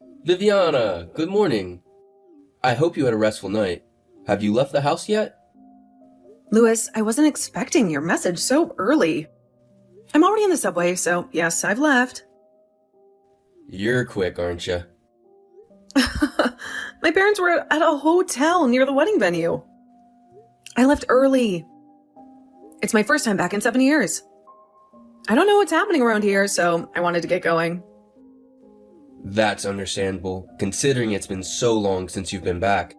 Viviana, good morning. I hope you had a restful night. Have you left the house yet? Louis, I wasn't expecting your message so early. I'm already in the subway, so yes, I've left. You're quick, aren't you? My parents were at a hotel near the wedding venue. I left early. It's my first time back in 7 years. I don't know what's happening around here, so I wanted to get going. That's understandable, considering it's been so long since you've been back.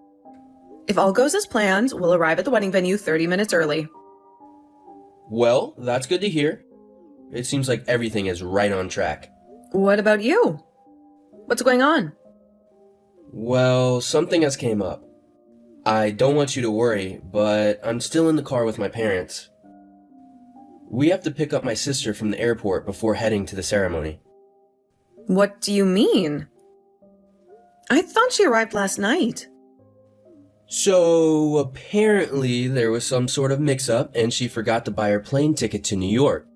If all goes as planned, we'll arrive at the wedding venue 30 minutes early. Well, that's good to hear. It seems like everything is right on track. What about you? What's going on? Well, something has came up. I don't want you to worry, but I'm still in the car with my parents. We have to pick up my sister from the airport before heading to the ceremony. What do you mean? I thought she arrived last night. So, apparently there was some sort of mix-up and she forgot to buy her plane ticket to New York.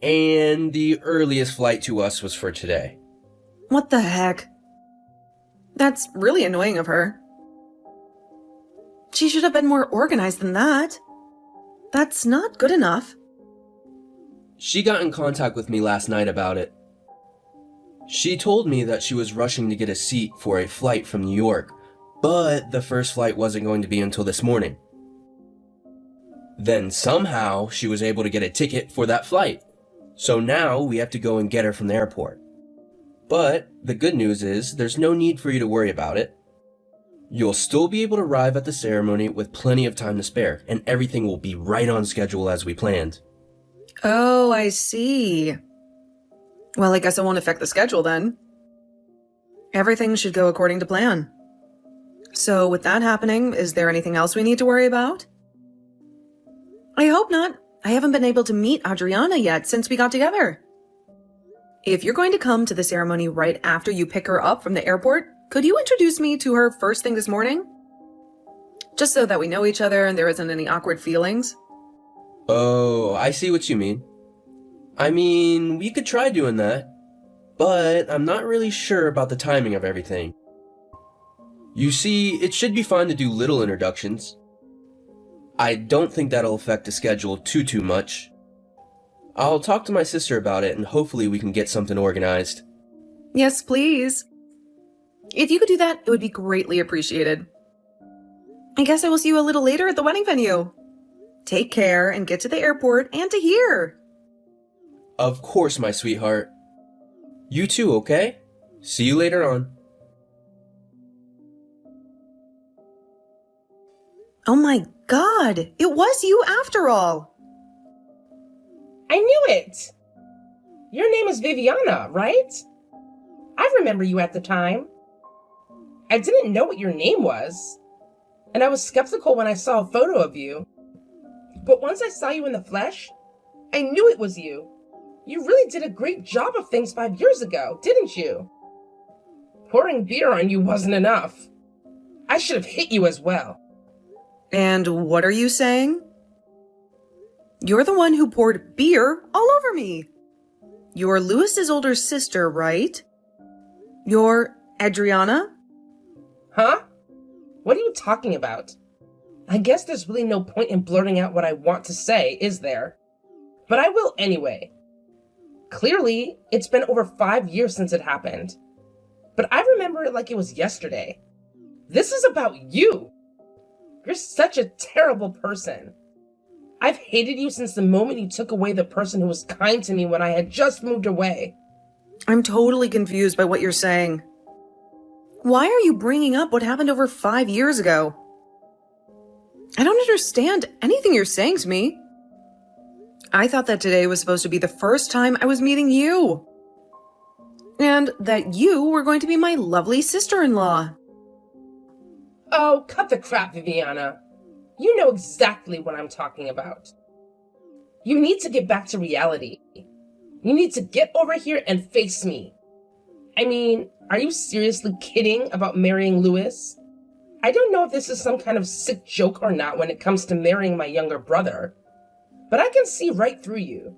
And the earliest flight to us was for today. What the heck? That's really annoying of her. She should have been more organized than that. That's not good enough. She got in contact with me last night about it. She told me that she was rushing to get a seat for a flight from New York, but the first flight wasn't going to be until this morning. Then somehow she was able to get a ticket for that flight. So now we have to go and get her from the airport. But the good news is there's no need for you to worry about it. You'll still be able to arrive at the ceremony with plenty of time to spare, and everything will be right on schedule as we planned. Oh, I see. Well, I guess it won't affect the schedule then. Everything should go according to plan. So with that happening, is there anything else we need to worry about? I hope not. I haven't been able to meet Adriana yet since we got together. If you're going to come to the ceremony right after you pick her up from the airport, could you introduce me to her first thing this morning? Just so that we know each other and there isn't any awkward feelings. Oh, I see what you mean. I mean, we could try doing that, but I'm not really sure about the timing of everything. You see, it should be fine to do little introductions. I don't think that'll affect the schedule too much. I'll talk to my sister about it and hopefully we can get something organized. Yes, please. If you could do that, it would be greatly appreciated. I guess I will see you a little later at the wedding venue. Take care and get to the airport and to here. Of course, my sweetheart. You too, okay? See you later on. Oh my God, it was you after all. I knew it! Your name is Viviana, right? I remember you at the time. I didn't know what your name was, and I was skeptical when I saw a photo of you. But once I saw you in the flesh, I knew it was you. You really did a great job of things 5 years ago, didn't you? Pouring beer on you wasn't enough. I should have hit you as well. And what are you saying? You're the one who poured beer all over me. You're Louis's older sister, right? You're Adriana? Huh? What are you talking about? I guess there's really no point in blurting out what I want to say, is there? But I will anyway. Clearly, it's been over 5 years since it happened. But I remember it like it was yesterday. This is about you. You're such a terrible person. I've hated you since the moment you took away the person who was kind to me when I had just moved away. I'm totally confused by what you're saying. Why are you bringing up what happened over 5 years ago? I don't understand anything you're saying to me. I thought that today was supposed to be the first time I was meeting you. And that you were going to be my lovely sister-in-law. Oh, cut the crap, Viviana. You know exactly what I'm talking about. You need to get back to reality. You need to get over here and face me. I mean, are you seriously kidding about marrying Louis? I don't know if this is some kind of sick joke or not when it comes to marrying my younger brother, but I can see right through you.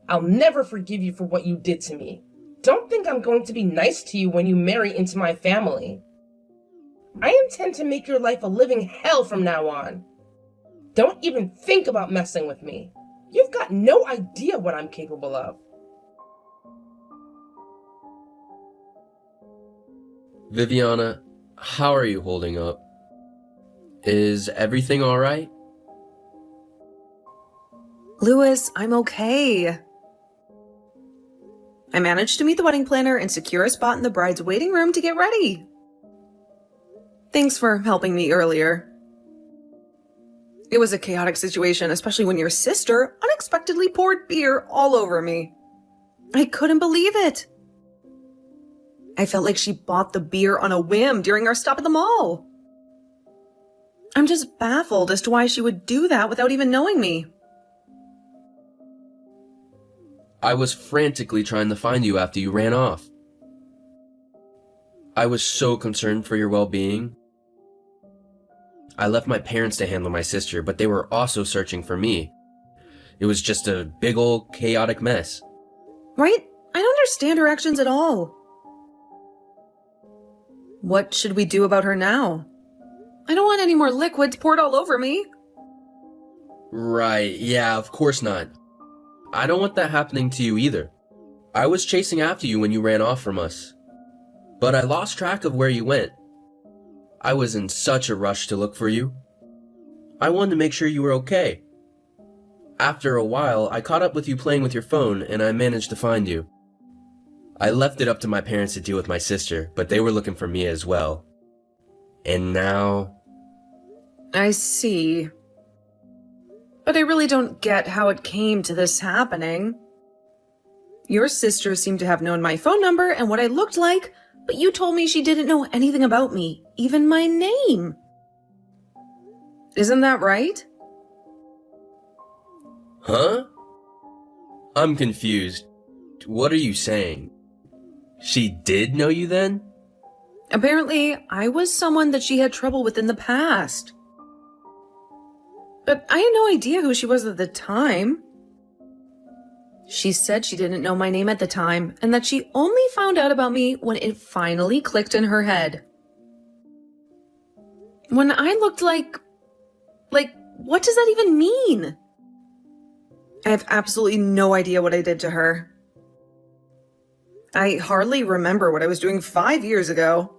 I'll never forgive you for what you did to me. Don't think I'm going to be nice to you when you marry into my family. I intend to make your life a living hell from now on. Don't even think about messing with me. You've got no idea what I'm capable of. Viviana, how are you holding up? Is everything alright? Louis, I'm okay. I managed to meet the wedding planner and secure a spot in the bride's waiting room to get ready. Thanks for helping me earlier. It was a chaotic situation, especially when your sister unexpectedly poured beer all over me. I couldn't believe it. I felt like she bought the beer on a whim during our stop at the mall. I'm just baffled as to why she would do that without even knowing me. I was frantically trying to find you after you ran off. I was so concerned for your well-being. I left my parents to handle my sister, but they were also searching for me. It was just a big old chaotic mess. Right? I don't understand her actions at all. What should we do about her now? I don't want any more liquids poured all over me. Right, yeah, of course not. I don't want that happening to you either. I was chasing after you when you ran off from us. But I lost track of where you went. I was in such a rush to look for you. I wanted to make sure you were okay. After a while, I caught up with you playing with your phone and I managed to find you. I left it up to my parents to deal with my sister, but they were looking for me as well. And now... I see. But I really don't get how it came to this happening. Your sister seemed to have known my phone number and what I looked like, but you told me she didn't know anything about me, even my name. Isn't that right? Huh? I'm confused. What are you saying? She did know you then? Apparently, I was someone that she had trouble with in the past. But I had no idea who she was at the time. She said she didn't know my name at the time, and that she only found out about me when it finally clicked in her head. When I looked like, what does that even mean? I have absolutely no idea what I did to her. I hardly remember what I was doing 5 years ago.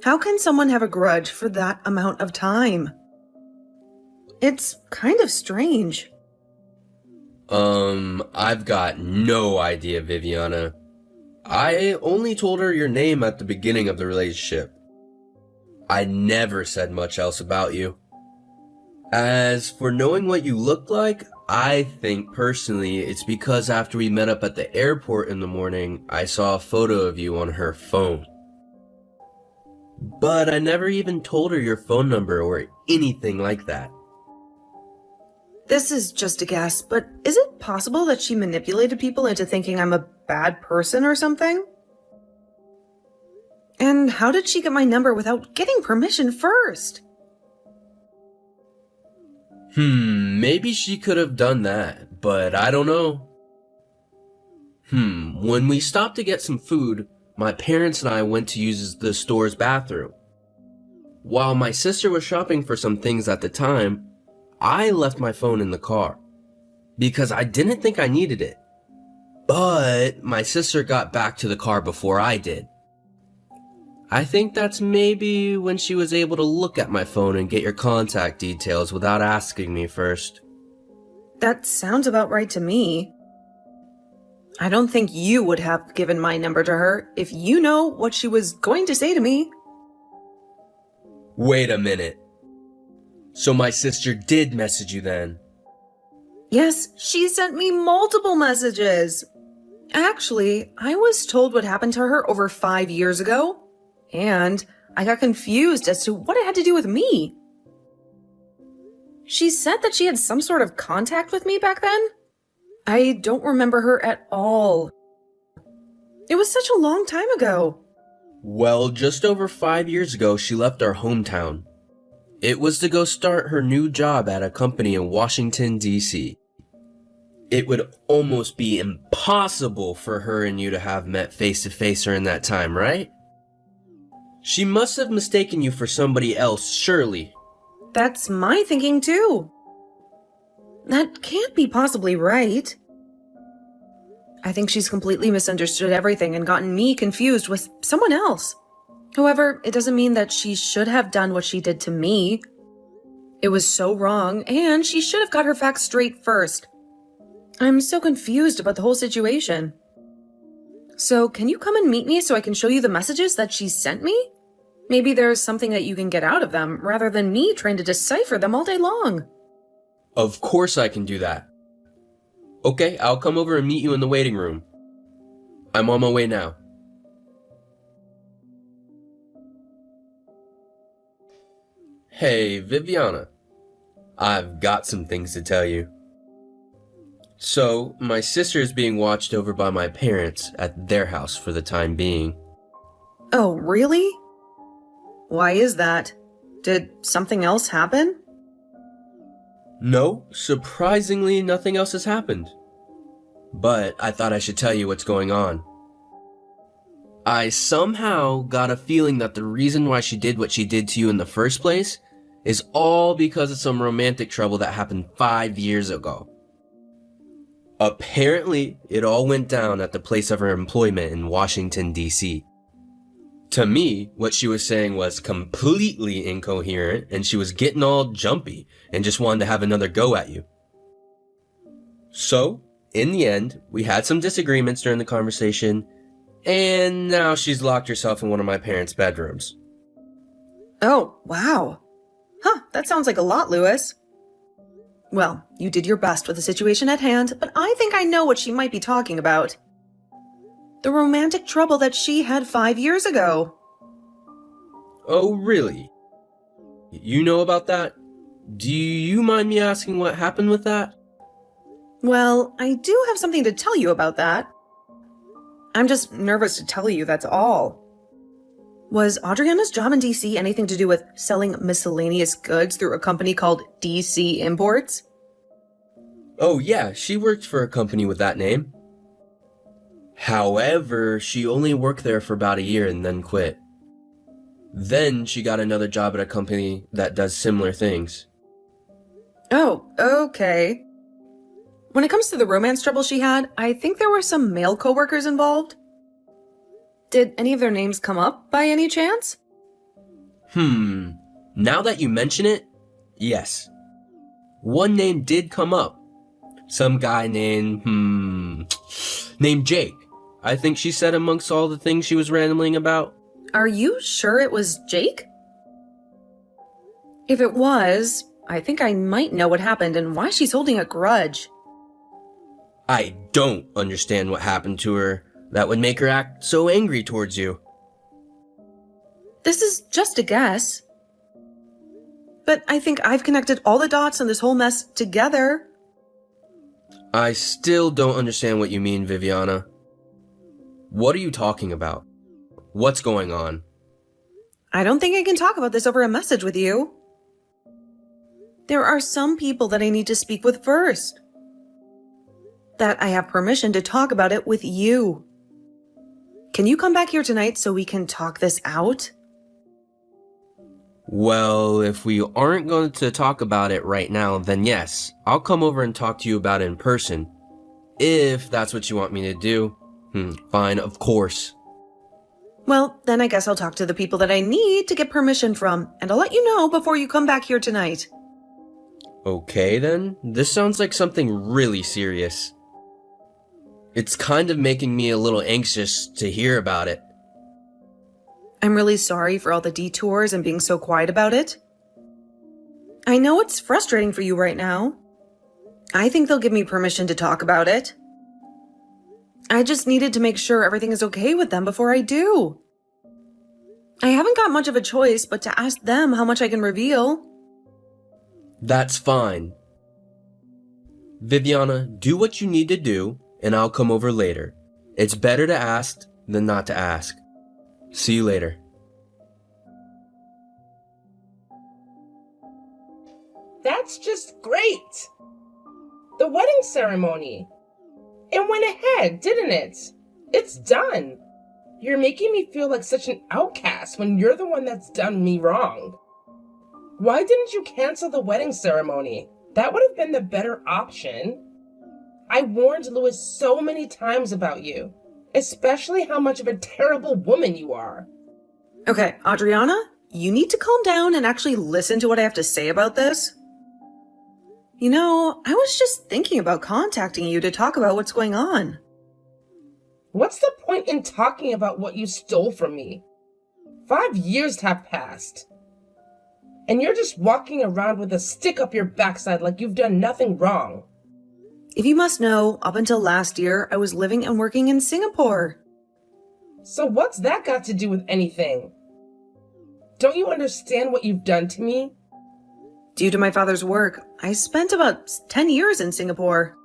How can someone have a grudge for that amount of time? It's kind of strange. I've got no idea, Viviana. I only told her your name at the beginning of the relationship. I never said much else about you. As for knowing what you looked like, I think personally it's because after we met up at the airport in the morning, I saw a photo of you on her phone. But I never even told her your phone number or anything like that. This is just a guess, but is it possible that she manipulated people into thinking I'm a bad person or something? And how did she get my number without getting permission first? Maybe she could have done that, but I don't know. When we stopped to get some food, my parents and I went to use the store's bathroom. While my sister was shopping for some things at the time, I left my phone in the car because I didn't think I needed it. But my sister got back to the car before I did. I think that's maybe when she was able to look at my phone and get your contact details without asking me first. That sounds about right to me. I don't think you would have given my number to her if you know what she was going to say to me. Wait a minute. So my sister did message you then? Yes, she sent me multiple messages. Actually, I was told what happened to her over 5 years ago, and I got confused as to what it had to do with me. She said that she had some sort of contact with me back then. I don't remember her at all. It was such a long time ago. Well, just over 5 years ago, she left our hometown. It was to go start her new job at a company in Washington, D.C. It would almost be impossible for her and you to have met face to face during that time, right? She must have mistaken you for somebody else, surely. That's my thinking too. That can't be possibly right. I think she's completely misunderstood everything and gotten me confused with someone else. However, it doesn't mean that she should have done what she did to me. It was so wrong, and she should have got her facts straight first. I'm so confused about the whole situation. So, can you come and meet me so I can show you the messages that she sent me? Maybe there's something that you can get out of them, rather than me trying to decipher them all day long. Of course I can do that. Okay, I'll come over and meet you in the waiting room. I'm on my way now. Hey, Viviana. I've got some things to tell you. So, my sister is being watched over by my parents at their house for the time being. Oh, really? Why is that? Did something else happen? No, surprisingly, nothing else has happened. But I thought I should tell you what's going on. I somehow got a feeling that the reason why she did what she did to you in the first place is all because of some romantic trouble that happened 5 years ago. Apparently, it all went down at the place of her employment in Washington, D.C. To me, what she was saying was completely incoherent, and she was getting all jumpy and just wanted to have another go at you. So, in the end, we had some disagreements during the conversation, and now she's locked herself in one of my parents' bedrooms. Oh, wow. Huh, that sounds like a lot, Lewis. Well, you did your best with the situation at hand, but I think I know what she might be talking about. The romantic trouble that she had 5 years ago. Oh, really? You know about that? Do you mind me asking what happened with that? Well, I do have something to tell you about that. I'm just nervous to tell you, that's all. Was Adriana's job in DC anything to do with selling miscellaneous goods through a company called DC Imports? Oh yeah, she worked for a company with that name. However, she only worked there for about a year and then quit. Then she got another job at a company that does similar things. Oh, okay. When it comes to the romance trouble she had, I think there were some male coworkers involved. Did any of their names come up by any chance? Now that you mention it, yes. One name did come up. Some guy named Jake. I think she said amongst all the things she was rambling about. Are you sure it was Jake? If it was, I think I might know what happened and why she's holding a grudge. I don't understand what happened to her that would make her act so angry towards you. This is just a guess. But I think I've connected all the dots in this whole mess together. I still don't understand what you mean, Viviana. What are you talking about? What's going on? I don't think I can talk about this over a message with you. There are some people that I need to speak with first. That I have permission to talk about it with you. Can you come back here tonight so we can talk this out? Well, if we aren't going to talk about it right now, then yes, I'll come over and talk to you about it in person. If that's what you want me to do. Fine, of course. Well, then I guess I'll talk to the people that I need to get permission from, and I'll let you know before you come back here tonight. Okay then, this sounds like something really serious. It's kind of making me a little anxious to hear about it. I'm really sorry for all the detours and being so quiet about it. I know it's frustrating for you right now. I think they'll give me permission to talk about it. I just needed to make sure everything is okay with them before I do. I haven't got much of a choice but to ask them how much I can reveal. That's fine. Viviana, do what you need to do, and I'll come over later. It's better to ask than not to ask. See you later. That's just great. The wedding ceremony. It went ahead, didn't it? It's done. You're making me feel like such an outcast when you're the one that's done me wrong. Why didn't you cancel the wedding ceremony? That would have been the better option. I warned Louis so many times about you, especially how much of a terrible woman you are. Okay, Adriana, you need to calm down and actually listen to what I have to say about this. You know, I was just thinking about contacting you to talk about what's going on. What's the point in talking about what you stole from me? 5 years have passed. And you're just walking around with a stick up your backside like you've done nothing wrong. If you must know, up until last year, I was living and working in Singapore. So what's that got to do with anything? Don't you understand what you've done to me? Due to my father's work, I spent about 10 years in Singapore.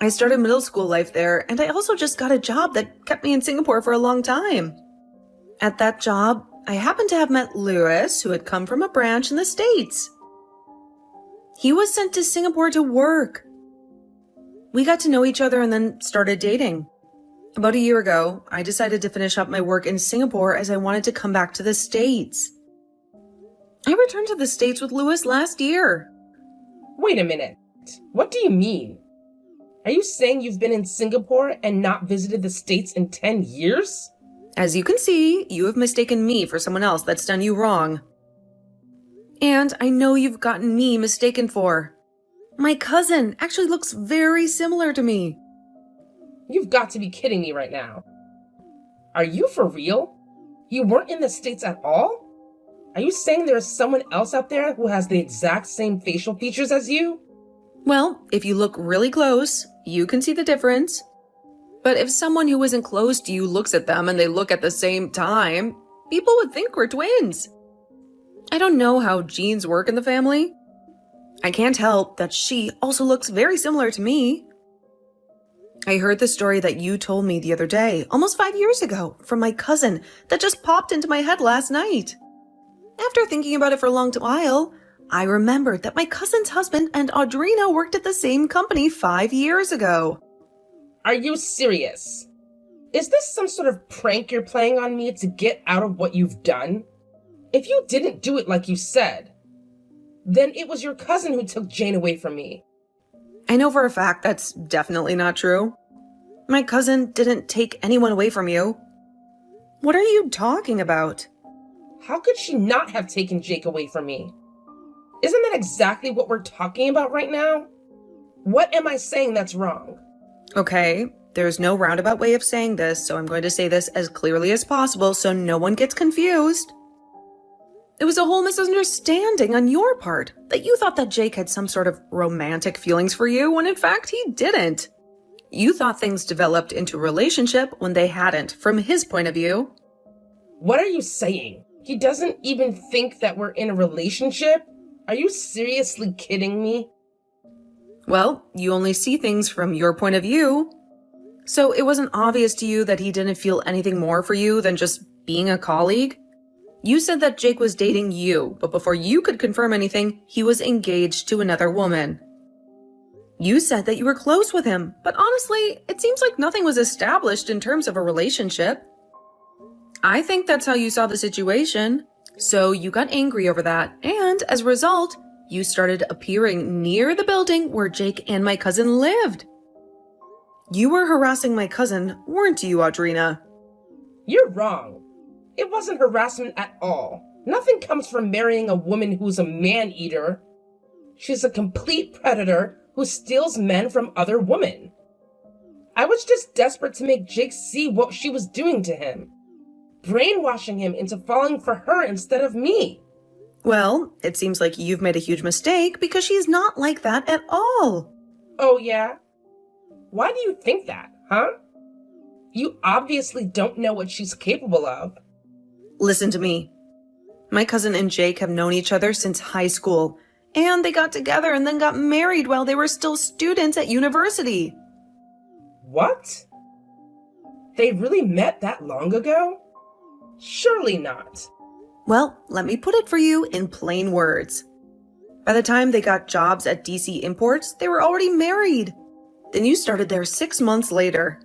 I started middle school life there, and I also just got a job that kept me in Singapore for a long time. At that job, I happened to have met Louis, who had come from a branch in the States. He was sent to Singapore to work. We got to know each other and then started dating. About a year ago, I decided to finish up my work in Singapore as I wanted to come back to the States. I returned to the States with Louis last year. Wait a minute. What do you mean? Are you saying you've been in Singapore and not visited the States in 10 years? As you can see, you have mistaken me for someone else that's done you wrong. And I know you've gotten me mistaken for. My cousin actually looks very similar to me. You've got to be kidding me right now. Are you for real? You weren't in the States at all? Are you saying there's someone else out there who has the exact same facial features as you? Well, if you look really close, you can see the difference. But if someone who isn't close to you looks at them and they look at the same time, people would think we're twins. I don't know how genes work in the family. I can't help that she also looks very similar to me. I heard the story that you told me the other day, almost 5 years ago, from my cousin that just popped into my head last night. After thinking about it for a long while, I remembered that my cousin's husband and Audrina worked at the same company 5 years ago. Are you serious? Is this some sort of prank you're playing on me to get out of what you've done? If you didn't do it like you said, then it was your cousin who took Jane away from me. I know for a fact that's definitely not true. My cousin didn't take anyone away from you. What are you talking about? How could she not have taken Jake away from me? Isn't that exactly what we're talking about right now? What am I saying that's wrong? Okay, there's no roundabout way of saying this, so I'm going to say this as clearly as possible so no one gets confused. It was a whole misunderstanding on your part that you thought that Jake had some sort of romantic feelings for you when in fact he didn't. You thought things developed into a relationship when they hadn't, from his point of view. What are you saying? He doesn't even think that we're in a relationship? Are you seriously kidding me? Well, you only see things from your point of view. So it wasn't obvious to you that he didn't feel anything more for you than just being a colleague? You said that Jake was dating you, but before you could confirm anything, he was engaged to another woman. You said that you were close with him, but honestly, it seems like nothing was established in terms of a relationship. I think that's how you saw the situation. So you got angry over that, and as a result, you started appearing near the building where Jake and my cousin lived. You were harassing my cousin, weren't you, Audrina? You're wrong. It wasn't harassment at all. Nothing comes from marrying a woman who's a man-eater. She's a complete predator who steals men from other women. I was just desperate to make Jake see what she was doing to him, brainwashing him into falling for her instead of me. Well, it seems like you've made a huge mistake because she's not like that at all. Oh yeah? Why do you think that, huh? You obviously don't know what she's capable of. Listen to me. My cousin and Jake have known each other since high school, and they got together and then got married while they were still students at university. What? They really met that long ago? Surely not. Well, let me put it for you in plain words. By the time they got jobs at DC Imports, they were already married. Then you started there 6 months later.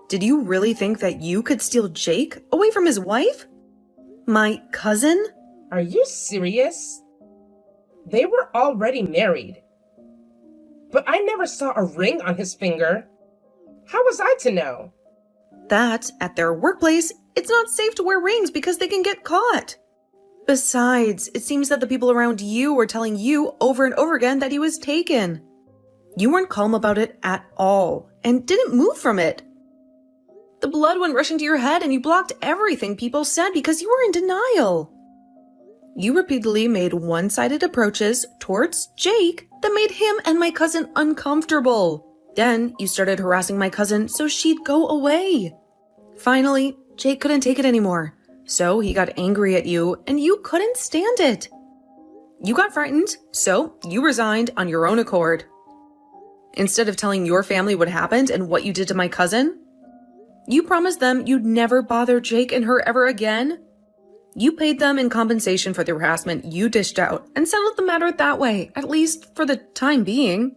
Did you really think that you could steal Jake away from his wife? My cousin? Are you serious? They were already married. But I never saw a ring on his finger. How was I to know? That, at their workplace, it's not safe to wear rings because they can get caught. Besides, it seems that the people around you were telling you over and over again that he was taken. You weren't calm about it at all and didn't move from it. The blood went rushing to your head and you blocked everything people said because you were in denial. You repeatedly made one-sided approaches towards Jake that made him and my cousin uncomfortable. Then you started harassing my cousin so she'd go away. Finally, Jake couldn't take it anymore, so he got angry at you and you couldn't stand it. You got frightened, so you resigned on your own accord. Instead of telling your family what happened and what you did to my cousin, you promised them you'd never bother Jake and her ever again. You paid them in compensation for the harassment you dished out and settled the matter that way, at least for the time being.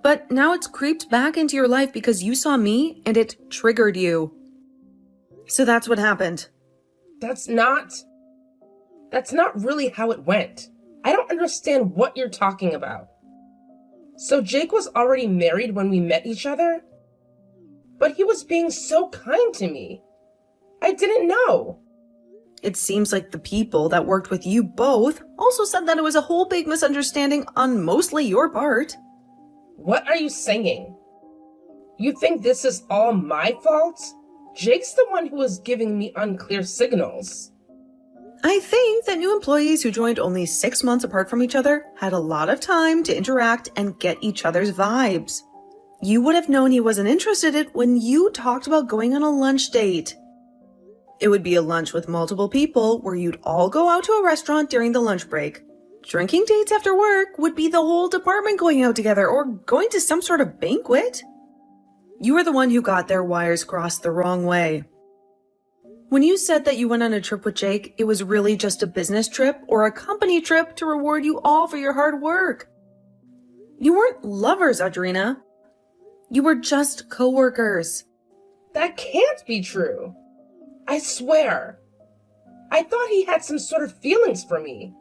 But now it's creeped back into your life because you saw me and it triggered you. So that's what happened. That's not really how it went. I don't understand what you're talking about. So Jake was already married when we met each other? But he was being so kind to me. I didn't know. It seems like the people that worked with you both also said that it was a whole big misunderstanding on mostly your part. What are you saying? You think this is all my fault? Jake's the one who was giving me unclear signals. I think that new employees who joined only 6 months apart from each other had a lot of time to interact and get each other's vibes. You would have known he wasn't interested in it when you talked about going on a lunch date. It would be a lunch with multiple people where you'd all go out to a restaurant during the lunch break. Drinking dates after work would be the whole department going out together or going to some sort of banquet. You were the one who got their wires crossed the wrong way. When you said that you went on a trip with Jake, it was really just a business trip or a company trip to reward you all for your hard work. You weren't lovers, Audrina. You were just co-workers. That can't be true. I swear. I thought he had some sort of feelings for me.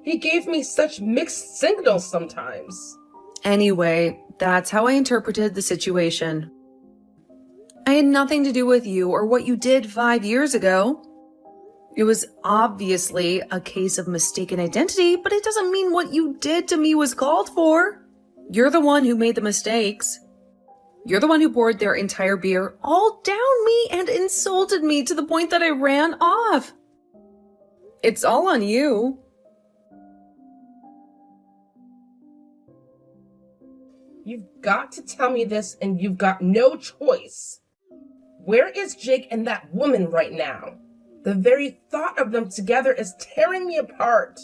He gave me such mixed signals sometimes. Anyway, that's how I interpreted the situation. I had nothing to do with you or what you did 5 years ago. It was obviously a case of mistaken identity, but it doesn't mean what you did to me was called for. You're the one who made the mistakes. You're the one who poured their entire beer all down me and insulted me to the point that I ran off. It's all on you. You've got to tell me this, and you've got no choice. Where is Jake and that woman right now? The very thought of them together is tearing me apart.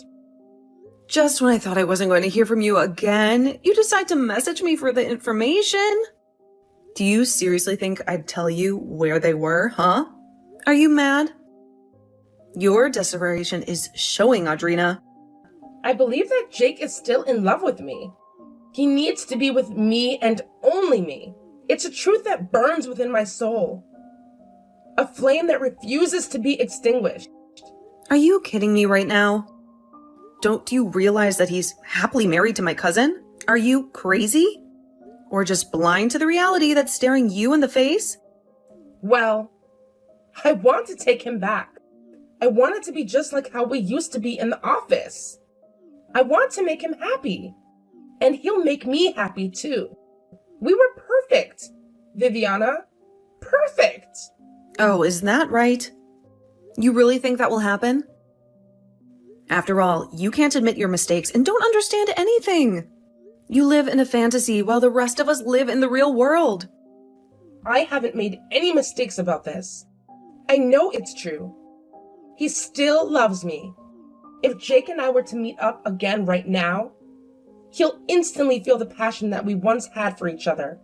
Just when I thought I wasn't going to hear from you again, you decide to message me for the information. Do you seriously think I'd tell you where they were, huh? Are you mad? Your desperation is showing, Audrina. I believe that Jake is still in love with me. He needs to be with me and only me. It's a truth that burns within my soul. A flame that refuses to be extinguished. Are you kidding me right now? Don't you realize that he's happily married to my cousin? Are you crazy? Or just blind to the reality that's staring you in the face? Well, I want to take him back. I want it to be just like how we used to be in the office. I want to make him happy. And he'll make me happy too. We were perfect, Viviana. Perfect. Oh, is that right? You really think that will happen? After all, you can't admit your mistakes and don't understand anything. You live in a fantasy while the rest of us live in the real world. I haven't made any mistakes about this. I know it's true. He still loves me. If Jake and I were to meet up again right now, he'll instantly feel the passion that we once had for each other.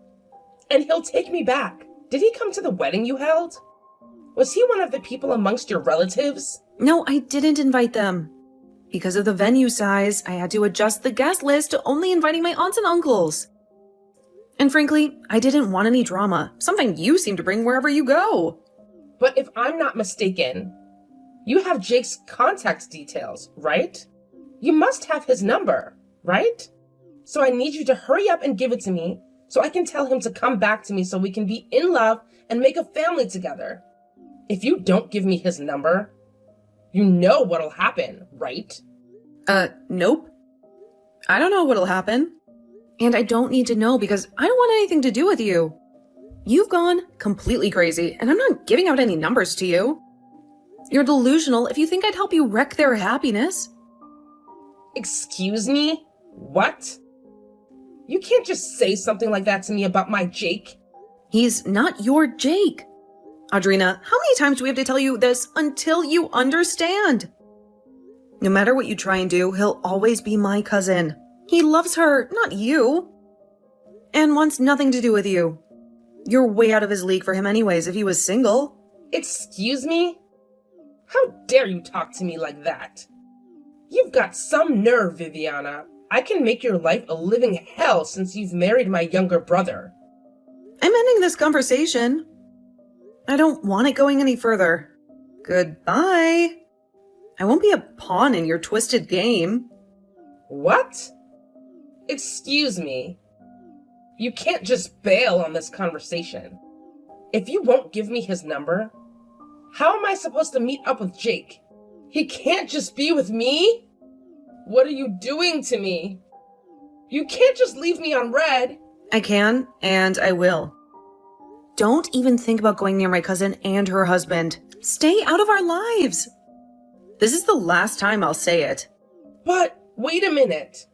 And he'll take me back. Did he come to the wedding you held? Was he one of the people amongst your relatives? No, I didn't invite them. Because of the venue size, I had to adjust the guest list to only inviting my aunts and uncles. And frankly, I didn't want any drama, something you seem to bring wherever you go. But if I'm not mistaken, you have Jake's contact details, right? You must have his number, right? So I need you to hurry up and give it to me so I can tell him to come back to me so we can be in love and make a family together. If you don't give me his number, you know what'll happen, right? Nope. I don't know what'll happen. And I don't need to know because I don't want anything to do with you. You've gone completely crazy, and I'm not giving out any numbers to you. You're delusional if you think I'd help you wreck their happiness. Excuse me? What? You can't just say something like that to me about my Jake. He's not your Jake. Audrina, how many times do we have to tell you this until you understand? No matter what you try and do, he'll always be my cousin. He loves her, not you. And wants nothing to do with you. You're way out of his league for him anyways if he was single. Excuse me? How dare you talk to me like that? You've got some nerve, Viviana. I can make your life a living hell since you've married my younger brother. I'm ending this conversation. I don't want it going any further. Goodbye. I won't be a pawn in your twisted game. What? Excuse me. You can't just bail on this conversation. If you won't give me his number, how am I supposed to meet up with Jake? He can't just be with me? What are you doing to me? You can't just leave me on red. I can, and I will. Don't even think about going near my cousin and her husband. Stay out of our lives. This is the last time I'll say it. But wait a minute.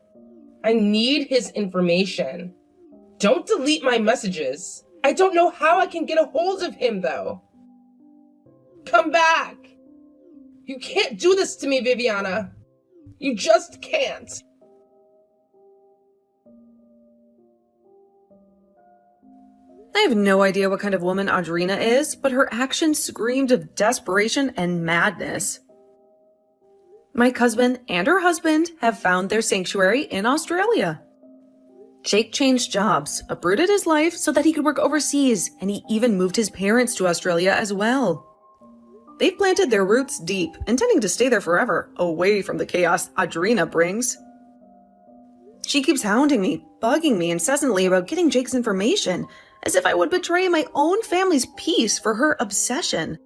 I need his information. Don't delete my messages. I don't know how I can get a hold of him, though. Come back. You can't do this to me, Viviana. You just can't. I have no idea what kind of woman Audrina is, but her actions screamed of desperation and madness. My cousin and her husband have found their sanctuary in Australia. Jake changed jobs, uprooted his life so that he could work overseas, and he even moved his parents to Australia as well. They've planted their roots deep, intending to stay there forever, away from the chaos Audrina brings. She keeps hounding me, bugging me incessantly about getting Jake's information, as if I would betray my own family's peace for her obsession.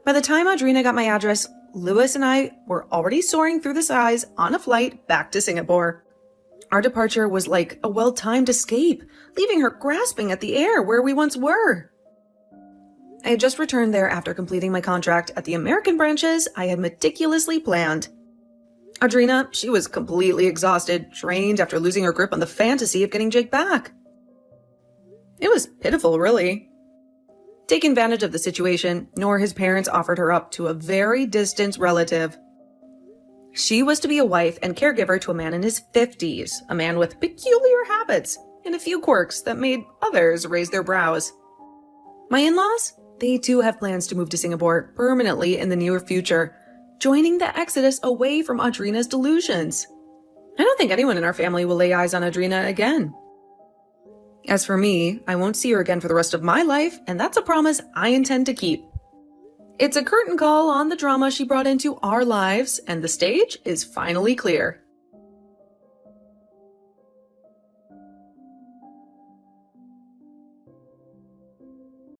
By the time Audrina got my address, Lewis and I were already soaring through the skies on a flight back to Singapore. Our departure was like a well-timed escape, leaving her grasping at the air where we once were. I had just returned there after completing my contract at the American branches I had meticulously planned. Audrina, she was completely exhausted, drained after losing her grip on the fantasy of getting Jake back. It was pitiful, really. Taking advantage of the situation, Nor his parents offered her up to a very distant relative. She was to be a wife and caregiver to a man in his 50s, a man with peculiar habits and a few quirks that made others raise their brows. My in-laws? They too have plans to move to Singapore permanently in the near future, joining the exodus away from Audrina's delusions. I don't think anyone in our family will lay eyes on Audrina again. As for me, I won't see her again for the rest of my life, and that's a promise I intend to keep. It's a curtain call on the drama she brought into our lives, and the stage is finally clear.